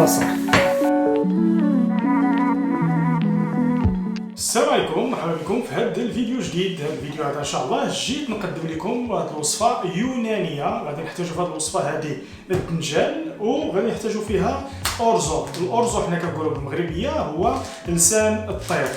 البلاصه. السلام عليكم، مرحبا بكم في هذا الفيديو جديد. هذا الفيديو هذا ان شاء الله جيت نقدم لكم واحد الوصفه يونانيه. غادي نحتاجوا في هذه الوصفه هذه الدنجال، وغادي نحتاجوا فيها اورزو. الاورزو حنا كنقولوا بالمغربيه هو لسان الطير.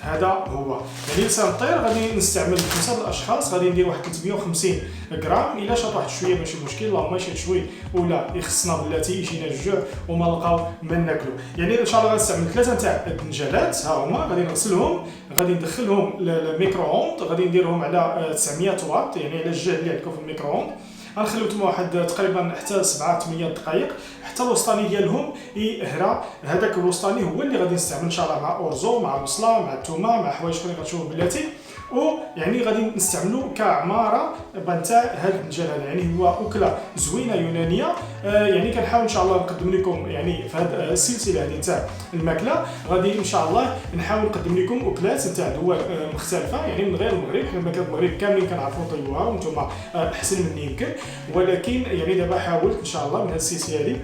هذا هو يعني لسان الطير. غادي نستعمل 5 الاشخاص. غادي ندير واحد 350 غرام. الا شاط واحد شويه ماشي مشكل، اللهم يشد شوي ولا يخصنا بلاتي يجينا الجوع وما نلقاو ما ناكلو. يعني ان شاء الله غنستعمل 3 نتاع الدنجالات. ها هما غادي نغسلهم، غادي ندخلهم للميكرووند. غادي نديرهم على 900 واط، يعني على الجهد اللي عندكم في الميكرووند. غنخليو تما واحد تقريبا حتى 7-8 دقائق حتى الوسطاني ديالهم يهرى. هذاك الوسطاني هو اللي غادي نستعمل ان شاء الله مع اورزو، مع البصله، مع الثومه، مع حوايج اخرين غتشوفوا بلاتي. ويعني غادي نستعملوا كعماره نتاع هذا الدنجال هذا. يعني هو اكله زوينه يونانيه. يعني كنحاول ان شاء الله نقدم لكم يعني في هذه السلسله هذه تاع الماكله. غادي ان شاء الله نحاول نقدم لكم اكلات تاع دول مختلفه، يعني من غير المغرب. حنا ماكله المغرب كاملين كنعرفوا نطيبوها وانتم احسن مني يمكن، ولكن يعني دابا حاولت ان شاء الله من هذه السلسله هذه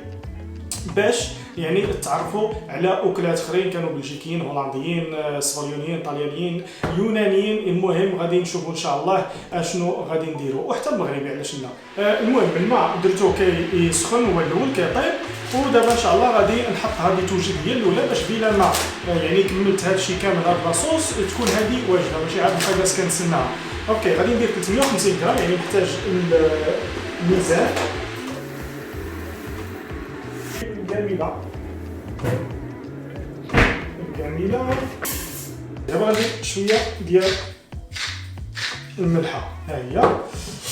باش يعني تعرفوا على اكلات اخرين كانوا بلجيكيين، هولنديين، صهيونيين، طليانيين، يونانيين. المهم غادي نشوفوا ان شاء الله اشنو غادي نديروا، وحتى المغربي علاش لا. المهم الماء درتو كيسخن، هو الاول كيطيب. ودابا ان شاء الله غادي نحط هذه التوجد هي الاولى باش بلا ما يعني كملت هذا الشيء كامل هذا لاصوص تكون هذه واجده، ماشي عاد نبقى جالس كنتسناها. اوكي غادي ندير 350 غرام، يعني نحتاج الميزان الجميلة. دابا غادي شويه ديال الملحه، ها هي.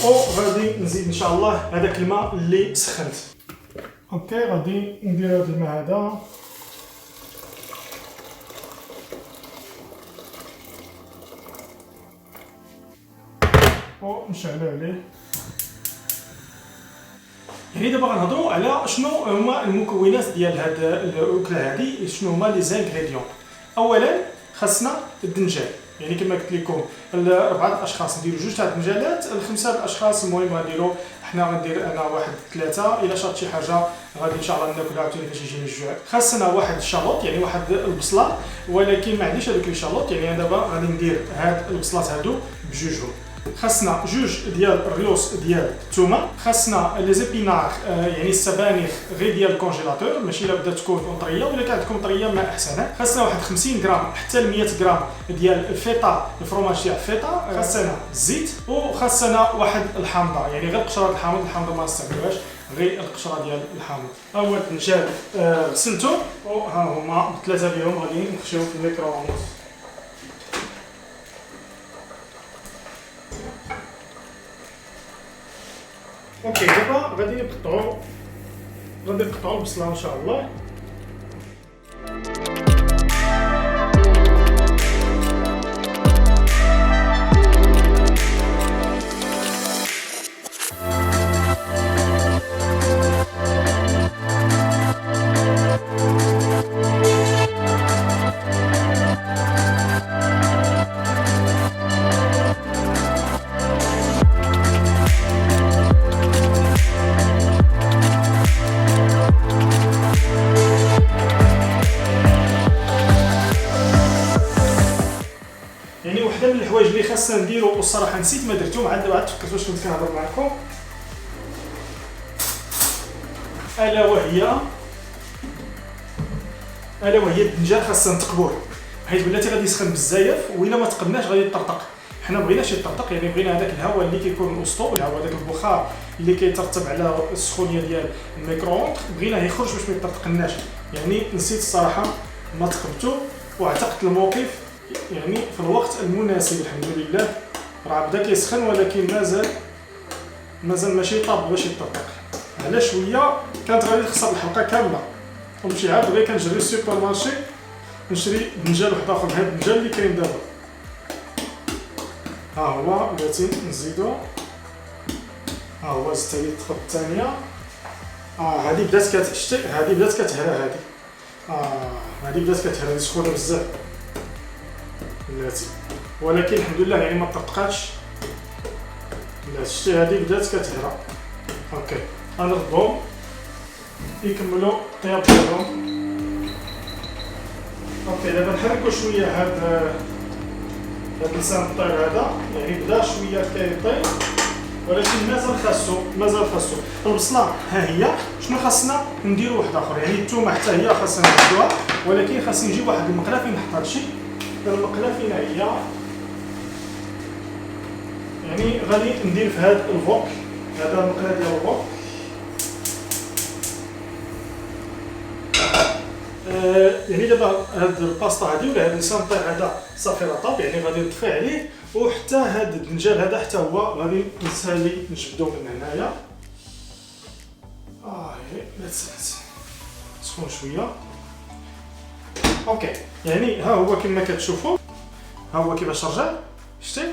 وغادي نزيد ان شاء الله هذاك الماء اللي سخنت. اوكي غادي ندير هذا الماء هذا. ونشعلو عليه. يعني دابا غنهضروا على شنو هما المكونات ديال هاد الاكله هادي، شنو هما لي زانغريديون. اولا خاصنا الدنجال، يعني كما قلت لكم 4 الاشخاص نديروا 2 تاع الدنجالات. 5 الاشخاص المهم غنديروا حنا غندير انا واحد 3. الا شاط شي حاجه غادي ان شاء الله ناكلها عاوتاني فاش يجيني الجوع. خاصنا واحد الشالوط، يعني واحد البصله، ولكن ما عنديش هذوك الشالوط. يعني انا دابا غادي ندير هاد البصلات هادو بجوجهم. خاصنا 2 ديال الريوس ديال الثومه. خاصنا لي زيبينار، يعني السبانخ غير ديال الكونجيلاتور، ماشي الا بدات تكون طريه، ولا كانت تكون طريه ما احسن. خاصنا واحد 50 غرام حتى ل 100 غرام ديال الفيتا، الفرماج ديال الفيتا. خاصنا الزيت، وخاصنا واحد الحامضه، يعني غير قشره الحامضه ما نستعملوهاش، غير القشره ديال الحامض. ها هو الدنجال غسلته، وها هما 3 ديالهم غادي نخشيهم في الميكرووند. اوكي دابا غادي نقطعوا البصله ان شاء الله. يعني وحده من الحوايج اللي خاصنا نديرو والصراحه نسيت ما درتهم، عاد تفكرت واش كنت كنهضر معكم، الا وهي الدنجال خاصنا نتقبوه، حيت بلاتي غادي يسخن بزاف، وإلا ما تقبناش غادي يطرطق. حنا بغيناش يطرطق، يعني بغينا هذاك الهواء اللي كيكون وسطو، الهواء هذاك البخار اللي كيترتب على السخونيه ديال الميكرووند، بغيناه يخرج باش ما يطرطقناش. يعني نسيت الصراحه ما تقبته، واعتقدت الموقف يعني في الوقت المناسب. الحمد لله راه بدا كيسخن، ولكن مازال ماشي طاب باش يطرطق. على شويه كانت غادي تخسر الحلقه كامله، ونمشي عاد غير كنجري للسوبر مارشي نشري دنجال واحد اخر من هاد الدنجال اللي كاين دابا. ها هو بغيتي نزيدو، ها هو زدت هذه الخطوه الثانيه. هذه بدات كتشتي، هذه بدات كتهرى، هذه بدات كتهرى سخونه بزاف بلاتي، ولكن الحمد لله يعني ما طرطقاتش. لا شتي هذه بدات كتهرى. اوكي غنردهم يكملوا الطياب ديالهم. اوكي دابا نحركوا شويه هاد لسان الطير هذا، يعني بدا شويه كيطيب ولكن مازال خاصو البصله. ها هي شنو خاصنا نديرو واحد اخر، يعني الثومه حتى هي خاصنا نزيدوها، ولكن خاصني نجيب واحد المقله فين نحط هادشي. المقله فين هي؟ يعني غادي ندير في هاد الفوق، هذا المقله ديال الفوق. يعني دابا هاد الباستا هادي ولا هاد لسان الطير هذا صافي راه طاب، يعني غادي نطفي عليه، وحتى هاد الدنجال هذا حتى هو غادي نسالي نجبدو من هنايا. لا تسخن شويه. اوكي يعني ها هو كما كتشوفوا، ها هو كيفاش رجع، شتي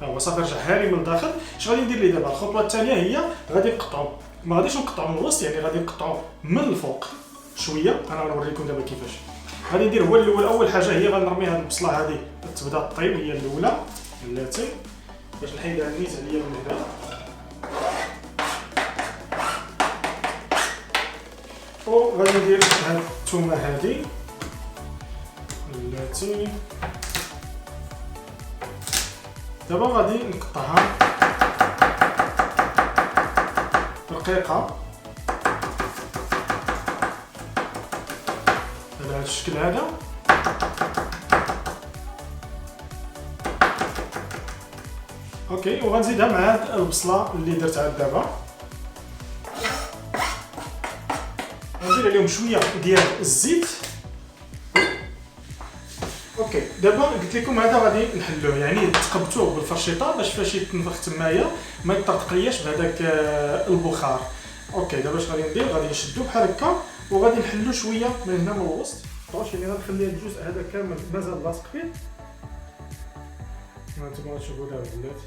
ها هو صافي رجع هاري من الداخل. اش غادي ندير ليه دابا؟ الخطوه الثانيه هي غادي نقطعو، ما غاديش نقطعو من الوسط، يعني غادي نقطعو من الفوق شويه. انا غنوريكم دابا كيفاش غادي ندير. هو الاول، اول حاجه هي غنرمي هاد البصله هذه تبدا طيب، هي الاولى بلاتي باش نحيدها نيت عليا من هنا. وغادي ندير هاد الثومه هذه بلاتي، دابا غادي نقطعها رقيقه على هذا الشكل هذا. اوكي وغنزيدها مع هاد البصله اللي درتها دابا، غنزيد عليهم شويه ديال الزيت. اوكي دابا قلت لكم هذا غادي نحلوه، يعني تقبتوه بالفرشيطه باش فاش يتنفخ تمايا ما يطرطقلياش بهذاك البخار. اوكي دابا اش غادي ندير؟ غادي نشدو بحال هكا وغادي نحلو شويه من هنا من الوسط. واش يعني غنخلي الجزء هذا كامل مازال لاصق فيه. هانتوما تشوفوا دابا البنات،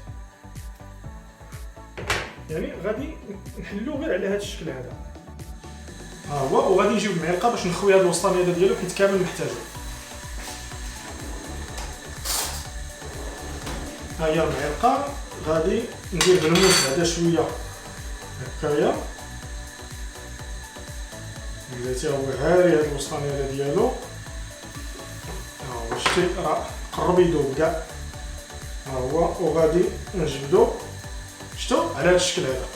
يعني غادي نحلو غير على هذا الشكل هذا. ها هو، وغادي نجيب المعلقه باش نخوي هذا الوسطانيه هذا ديالو حيت كامل محتاجو. ها هي المعلقه، غادي ندير بالموس هذا شويه هكايا. بلاتي هو هاري هاد الوسطانيه هذا ديالو، ها هو شتي راه قرب يذوب كاع. ها هو وغادي نجبدو شتو على هاد الشكل هذا.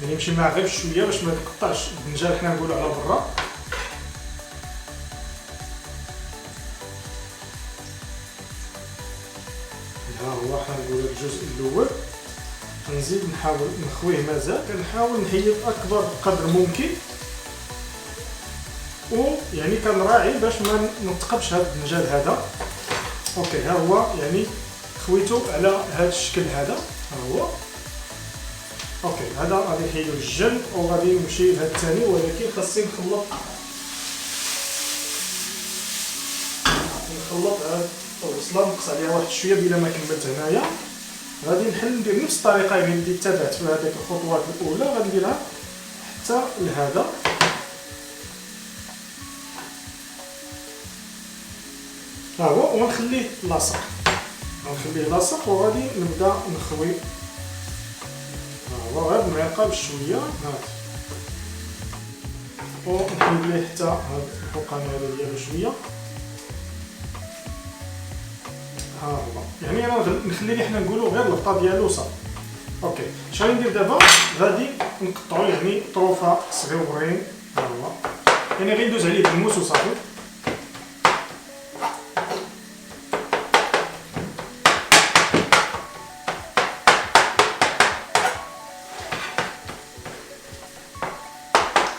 يعني نمشي معاه غير بشويه باش ما يتقطعش الدنجال، حنا نقولوا على برا. ها هو حنا نقولوا الجزء الاول. نزيد نحاول نخويه، مازال كنحاول نحيد اكبر قدر ممكن، ويعني كنراعي باش ما نتقبش هذا الدنجال هذا. اوكي ها هو يعني خويته على هذا الشكل هذا. ها هو اوكي هذا غادي نحيدو للجنب وغادي نمشي لهذا الثاني، ولكن خاصني نخلط هاد البصله، نقص عليها واحد شويه بلا ما كملت هنايا. غادي نحل ندير نفس الطريقه اللي تبعت في هذيك الخطوات الاولى، غادي نديرها حتى لهذا. ها هو ونخليه لاصق، وغادي نبدا نخوي. ها هو غير المعلقه بشويه هاد، ونحيد ليه حتى هاد الفوقاني هذا ديالو شويه. ها هو يعني انا نخلي ليه حنا نقولوا غير الغطاء ديالو صافي. اوكي اش غادي ندير دابا؟ غادي نقطعو يعني طروفه صغيورين. ها هو يعني غير ندوز عليه بالموس وصافي.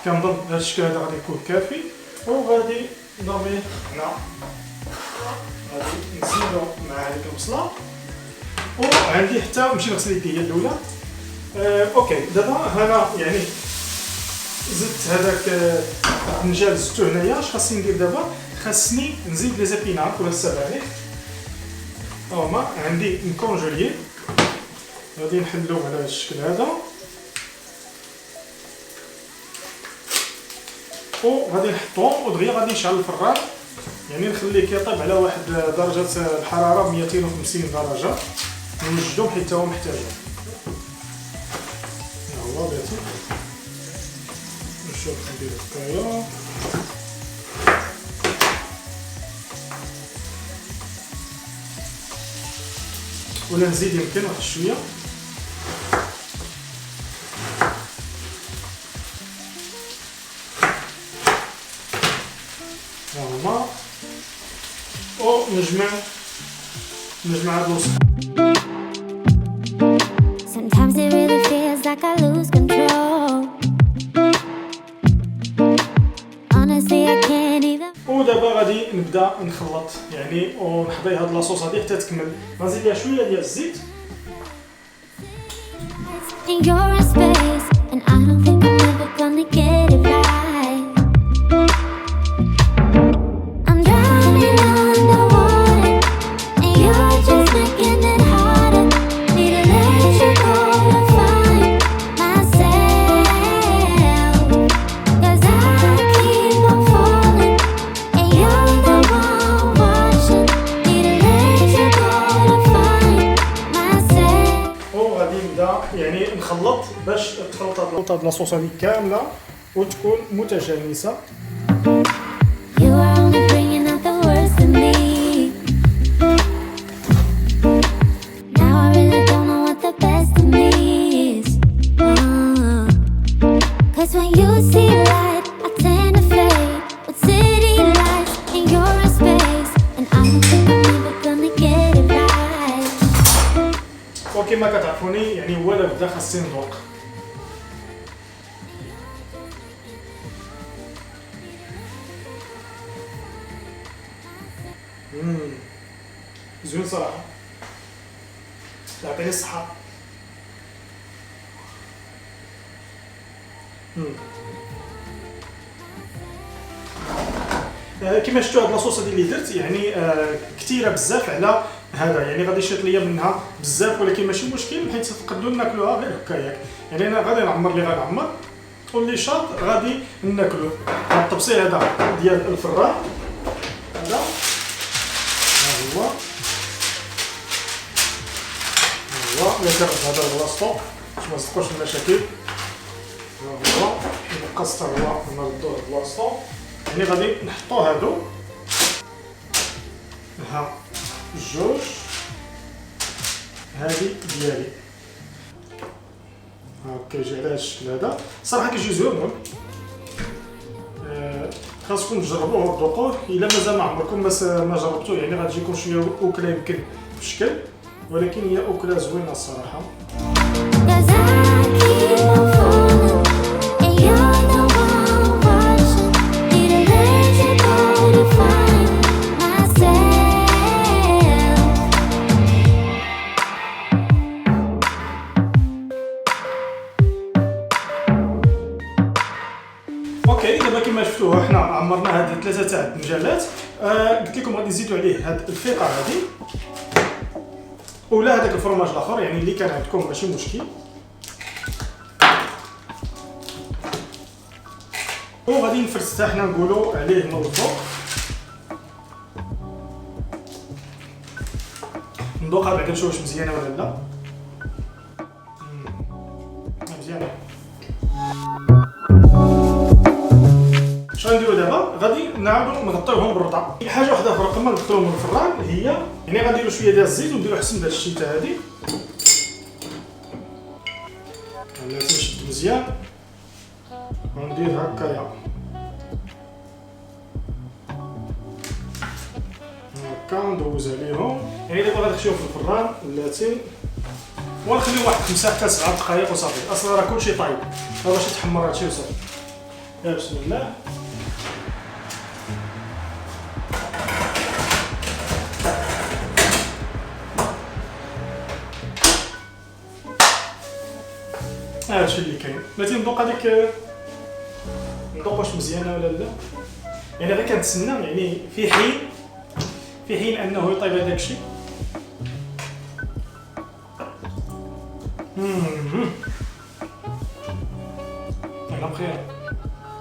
كنظن هذا الشكل هذا غادي يكون كافي، وغادي نرميه هنا. غادي نزيدو مع هذيك البصله، وعندي حتى نمشي نغسل يدي هي الاولى. اوكي دابا هنا يعني زدت هذاك الدنجال زدتو هنايا. اش خاصني ندير دابا؟ خاصني نزيد لي زابينات ولا السبانخ. هما عندي نكونجولي، غادي نحلوهم على هذا الشكل هذا، وغادي نحطوهم ودغيا غادي نشعل الفران، يعني نخليه كيطيب على واحد درجه الحراره 250 درجه. نوجدهم حيت هو محتاجهم. ها هو باتي نشوف ندير هكايا. ولا نزيد يمكن واحد شويه. ها هما ونجمع هاد الوصفه. Sometimes it really feels like I lose control. Honestly, I can't even. ودابا غادي نبدا نخلط يعني ونحضي هاد لاصوص هادي حتى تكمل. غنزيد ليها شويه ديال الزيت. In your space, and I don't think I'm ever gonna get it right. I'm drowning underwater, and you're just making it harder. Need to let you go to find myself, 'cause I keep on falling, and you're the one watching. Need to let you go to find myself. وغادي نبدا يعني نخلط باش تخلط هاد لاصوص هادي كامله وتكون متجانسه. You are only bringing out the worst in me. Now I really don't know what the best in me is. 'Cause when you see light, I tend to fade with city lights in your space, and I don't think I'm ever gonna get it right. وكما كتعرفوني يعني هو لا بدا خاصني نذوق. زوين صراحه، يعطيني الصحه. كما شفتوا هاد لاصوص هادي اللي درت يعني كثيره بزاف على هذا، يعني غادي يشيط ليا منها بزاف، ولكن ماشي مشكل حيت نقدروا ناكلوها غير هكاياك. يعني انا غادي نعمر اللي غنعمر واللي شاط غادي ناكلوه. هاد الطبسيل هذا ديال الفران هذا ها هو اللي كنرد هذا بلاصتو باش ما نصدقوش المشاكل. ها هو القص هو نردوه بلاصتو. يعني غادي نحطو هادو ها جوج هادي ديالي هاكا يجي على هاد الشكل هذا. صراحه كيجي زوين. خاصكم تجربوه وتذوقوه. الا مازال ما عمركم ما جربتوه يعني غتجيكم شويه اكله يمكن في الشكل، ولكن هي اكله زوينه الصراحه. 'Cause I keep on falling, and you're the one watching. Need to let you go to find myself. اوكي دابا كما شفتوه حنا عمرنا هاد 3 تاع الدنجالات. قلت لكم غادي نزيدوا عليه هاد الفيقه هادي ولا هذاك الفرماج الاخر يعني اللي كان عندكم ماشي مشكل. وغادي نفرستها حنا نقولوا عليه من الفوق. ندوقها بعدا نشوف واش مزيانه ولا لا. مزيانه. شنو نديرو دابا؟ غادي نعاودو نغطيوهم بالرطب. حاجه واحده اخرى قبل ما ندخلوهم من الفران هي يعني غنديرو شويه ديال الزيت ونديرو حسن ديال الشيته هادي. لازم نشد مزيان وندير هكايا هكا ندوز عليهم. يعني دابا غنخليهم في الفران بلاتي ونخليو واحد 5 حتى 7 دقائق وصافي. اصلا راه كلشي طايب باش يتحمر هادشي وصافي. يا بسم الله. هادشي اللي كاين. بغيتي ندوق هذيك ندوق واش مزيانه ولا لا. يعني غير كنتسنى يعني في حين انه يطيب هذاك الشيء. انا بخير.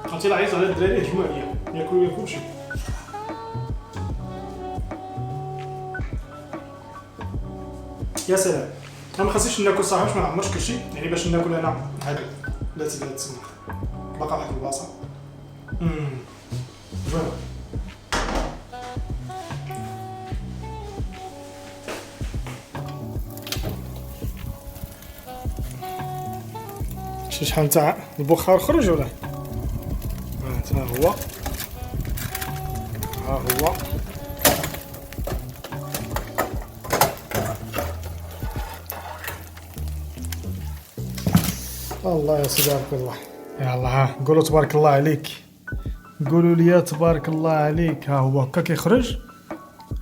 عرفتي لا عيط على الدراري يهجموا عليا ياكلوا لي كلشي. يا سلام. انا ما خصنيش ناكل صراحه باش ما نعمرش كلشي، يعني باش ناكل انا هاد لا تسمى باقا واحد البلاصه. زوينه. شحال تاع البخار خرج ولا؟ ها هو، ها هو. الله يا سيدي تبارك الله. يلا ها قولوا تبارك الله عليك، قولوا لي تبارك الله عليك. ها هو هكا كيخرج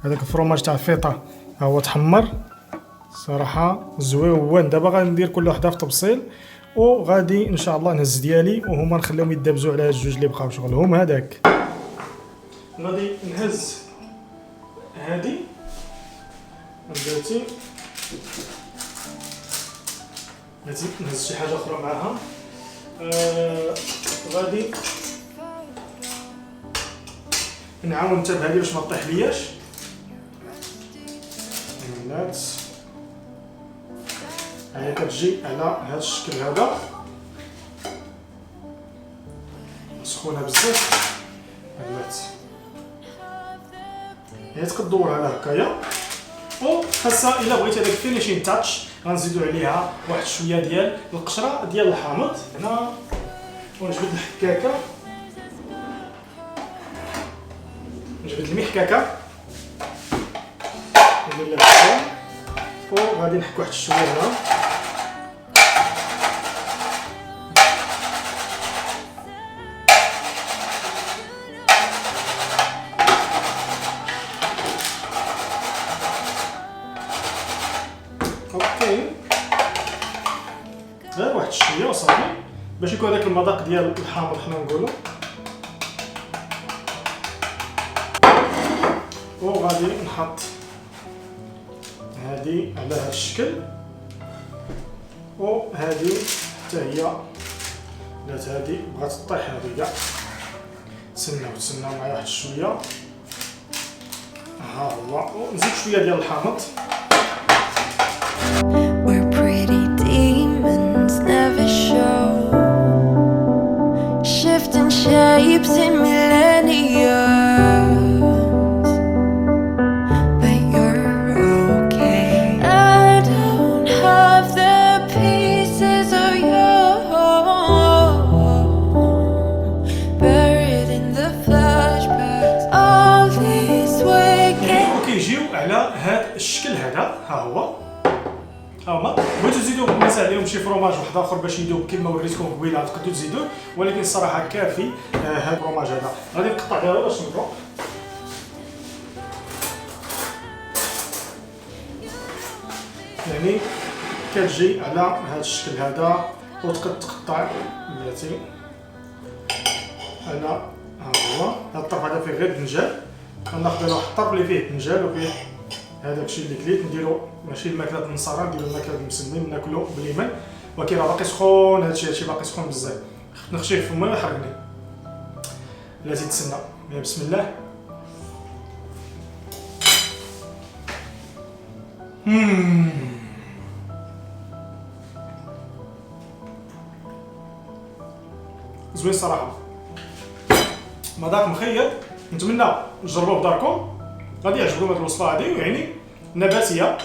هذاك الفرomاج تاع الفيطه، ها هو تحمر صراحه زوين. دابا غندير كل وحده في تفصيل، وغادي ان شاء الله نهز ديالي وهما نخليهم يدابزوا على هاد الجوج اللي بقاو شغلهم. هذاك غادي نهز هادي بلاتي، نهز شي حاجه اخرى معاها. غادي نعاون انتبه هادي باش ما تطيح لياش. هي كتجي على هذا الشكل هذا، سخونه بزاف. هبلات هي تقد دورها على هكايا، وخاصها الا بغيتي هذاك فينيشين تاتش غنزيدو عليها واحد شويه ديال القشره ديال الحامض هنا، ونجبد الحكاكه، نجبد المحكاكه ندير لها الشاي، وغادي نحك واحد شويه هنا. اوكي غير واحد شويه وصافي باش يكون هذاك المذاق ديال الحامض حنا نقولوا. وغادي نحط هادي على هذا الشكل، وهادي حتى هي بلات هادي بغات تطيح هادي كاع. تسناو معايا واحد شويه. ها هو، ونزيد شويه ديال الحامض. We're pretty demons, never show. Shifting shapes in millenniums, but you're okay. I don't have the pieces of you, buried in the flashbacks. All these waking. وكيجيو على هذا الشكل هذا. ها هو، هما بغيتو تزيدو نقص عليهم شي فروماج واحد اخر باش يدوب كما وريتكم قبيله، تقدروا تزيدوه، ولكن الصراحه كافي هذا الفروماج هذا. غادي نقطع دابا باش نبداو. يعني كتجي على هذا الشكل هذا، وتقد تقطع بلاتي على ها هو. هذا الطرف هذا فيه غير الدنجال، غناخذ واحد الطرف اللي فيه الدنجال وفيه هذاك الشيء اللي كليت، نديرو ماشي الماكله النصارى، نديرو الماكله المسلمين ناكلو باليمن، ولكن راه باقي سخون. هادشي باقي سخون بزاف، نخشيه في الماء ويحرقني. بلاتي تسنى. بسم الله. زوين صراحه، مذاق مخير. نتمنى تجربوه بداركم، غادي يعجبكم هاد الوصفه هادي، يعني نباتيه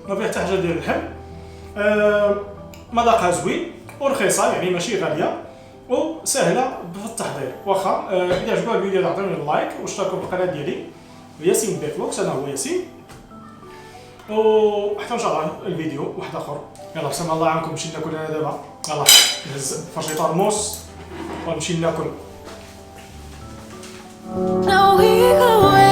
ما فيها حتى حاجه ديال اللحم. مذاقها زوين ورخيصه، يعني ماشي غاليه وسهله في التحضير. واخا اذا عجبكم الفيديو عطوني اللايك واشتركوا في القناه ديالي ياسين بيفلوكس. انا هو ياسين، وحتى ان شاء الله الفيديو واحد اخر. يلا بسم الله عنكم، نمشي ناكل انا دابا. يلا نهز فرشي طرموس ونمشي ناكل. Now we go.